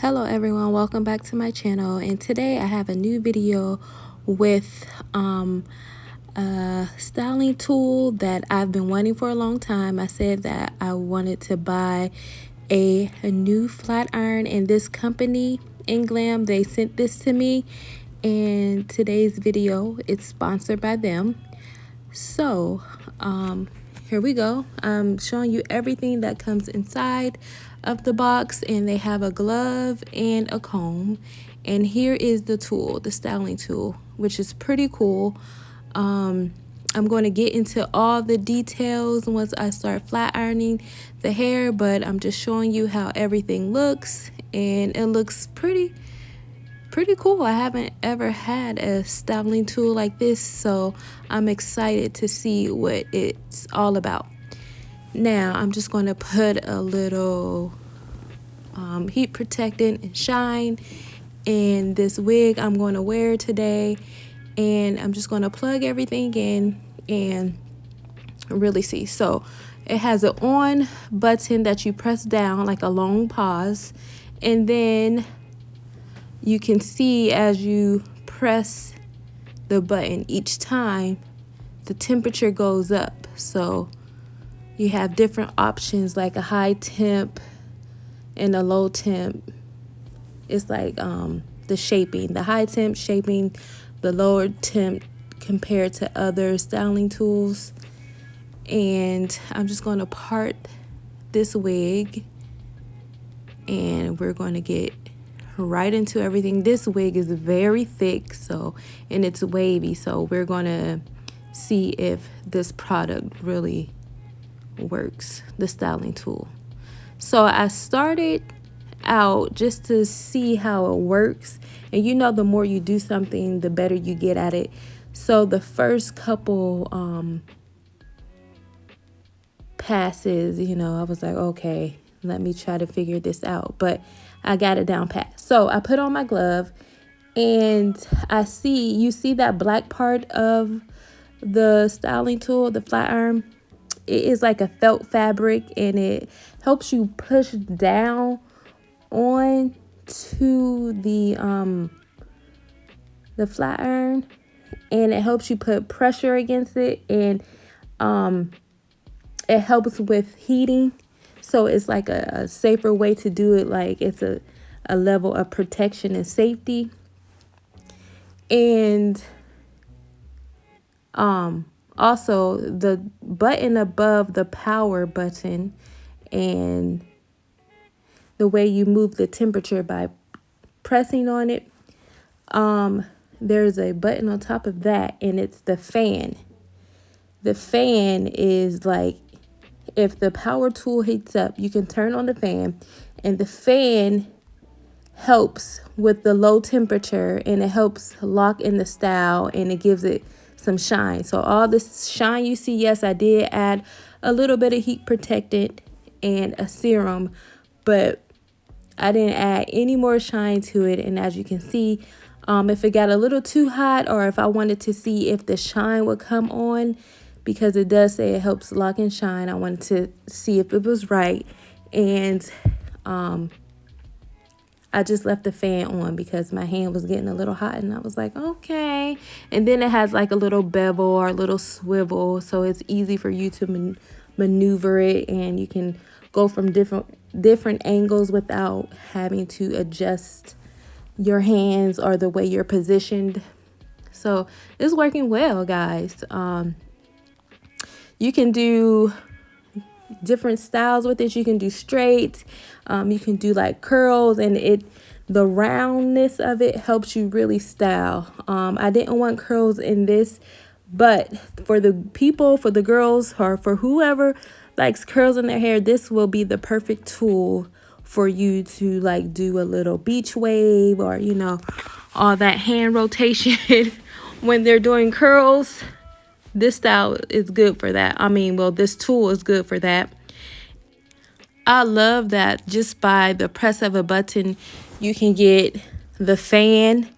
Hello everyone, welcome back to my channel, and today I have a new video with a styling tool that I've been wanting for a long time. I said that I wanted to buy a new flat iron, and this company, Inglam, they sent this to me, and today's video is sponsored by them. So here we go. I'm showing you everything that comes inside of the box, and they have a glove and a comb. And here is the tool, the styling tool, which is pretty cool. I'm going to get into all the details once I start flat ironing the hair, but I'm just showing you how everything looks, and it looks pretty cool. I haven't ever had a styling tool like this, so I'm excited to see what it's all about. Now I'm just going to put a little heat protectant and shine in this wig I'm going to wear today, and I'm just going to plug everything in and really see. So it has an on button that you press down, like a long pause, and then you can see as you press the button each time, the temperature goes up. So you have different options, like a high temp and a low temp. It's like the shaping, the high temp shaping, the lower temp compared to other styling tools. And I'm just going to part this wig, and we're going to get right into everything. This wig is very thick, so, and it's wavy, so we're going to see if this product really works, the styling tool. So I started out just to see how it works, and you know, the more you do something, the better you get at it. So the first couple passes, you know, I was like, okay, let me try to figure this out, but I got it down pat. So I put on my glove, and you see that black part of the styling tool, the flat iron. It is like a felt fabric, and it helps you push down on to the flat iron, and it helps you put pressure against it, and it helps with heating. So it's like a safer way to do it. Like, it's a level of protection and safety. And also the button above the power button, and the way you move the temperature by pressing on it, there's a button on top of that, and it's the fan. The fan is like, if the power tool heats up, you can turn on the fan, and the fan helps with the low temperature, and it helps lock in the style, and it gives it some shine. So all this shine you see, yes, I did add a little bit of heat protectant and a serum, but I didn't add any more shine to it. And as you can see, if it got a little too hot, or if I wanted to see if the shine would come on, because it does say it helps lock and shine, I wanted to see if it was right. And I just left the fan on because my hand was getting a little hot, and I was like, okay. And then it has like a little bevel or a little swivel, so it's easy for you to maneuver it, and you can go from different angles without having to adjust your hands or the way you're positioned. So it's working well, guys. You can do different styles with it. You can do straight, you can do like curls, and the roundness of it helps you really style. I didn't want curls in this, but for the people, for the girls, or for whoever likes curls in their hair, this will be the perfect tool for you to like do a little beach wave, or, you know, all that hand rotation when they're doing curls. This style is good for that. I mean, well, this tool is good for that. I love that just by the press of a button, you can get the fan,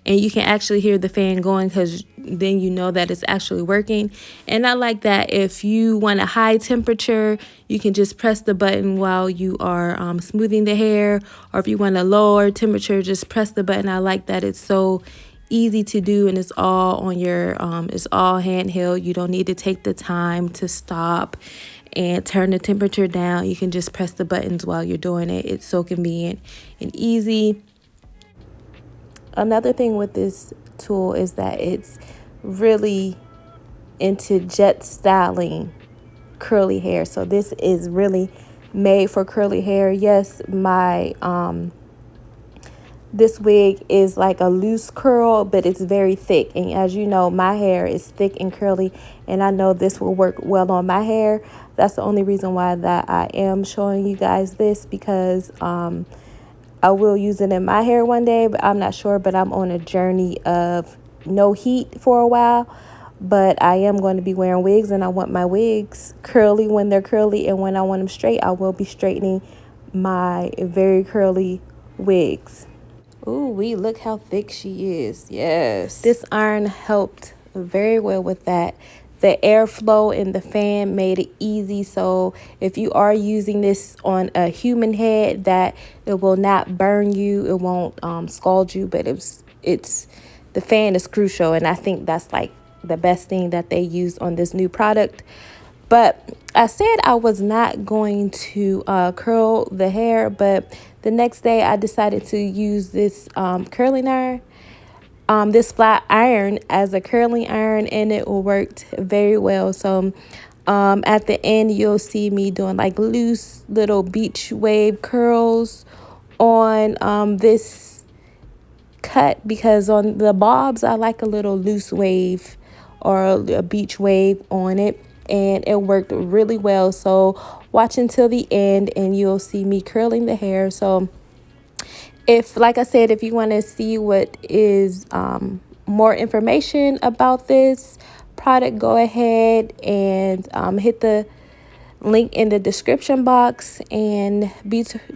and you can actually hear the fan going, because then you know that it's actually working. And I like that if you want a high temperature, you can just press the button while you are smoothing the hair, or if you want a lower temperature, just press the button. I like that it's so easy to do, and it's all on your it's all handheld. You don't need to take the time to stop and turn the temperature down. You can just press the buttons while you're doing it. It's so convenient and easy. Another thing with this tool is that it's really into jet styling curly hair. So this is really made for curly hair. Yes, my this wig is like a loose curl, but it's very thick. And as you know, my hair is thick and curly, and I know this will work well on my hair. That's the only reason why that I am showing you guys this, because I will use it in my hair one day, but I'm not sure. But I'm on a journey of no heat for a while. But I am going to be wearing wigs, and I want my wigs curly when they're curly. And when I want them straight, I will be straightening my very curly wigs. Ooh, look how thick she is. Yes. This iron helped very well with that. The airflow in the fan made it easy. So if you are using this on a human head, that it will not burn you. It won't scald you, but it's the fan is crucial. And I think that's like the best thing that they used on this new product. But I said I was not going to curl the hair, but the next day I decided to use this curling iron, this flat iron as a curling iron, and it worked very well. So at the end, you'll see me doing like loose little beach wave curls on this cut, because on the bobs, I like a little loose wave or a beach wave on it. And it worked really well. So watch until the end and you'll see me curling the hair. So if, like I said, if you want to see what is more information about this product, go ahead and hit the link in the description box, and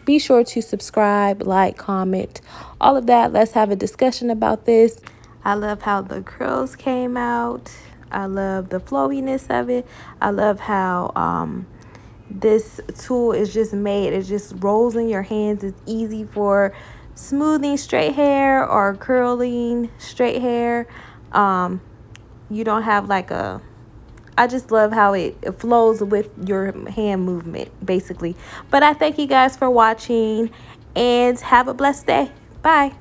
be sure to subscribe, like, comment, all of that. Let's have a discussion about this. I love how the curls came out. I love the flowiness of it. I love how this tool is just made. It just rolls in your hands. It's easy for smoothing straight hair or curling straight hair. You don't have like a... I just love how it flows with your hand movement, basically. But I thank you guys for watching, and have a blessed day. Bye.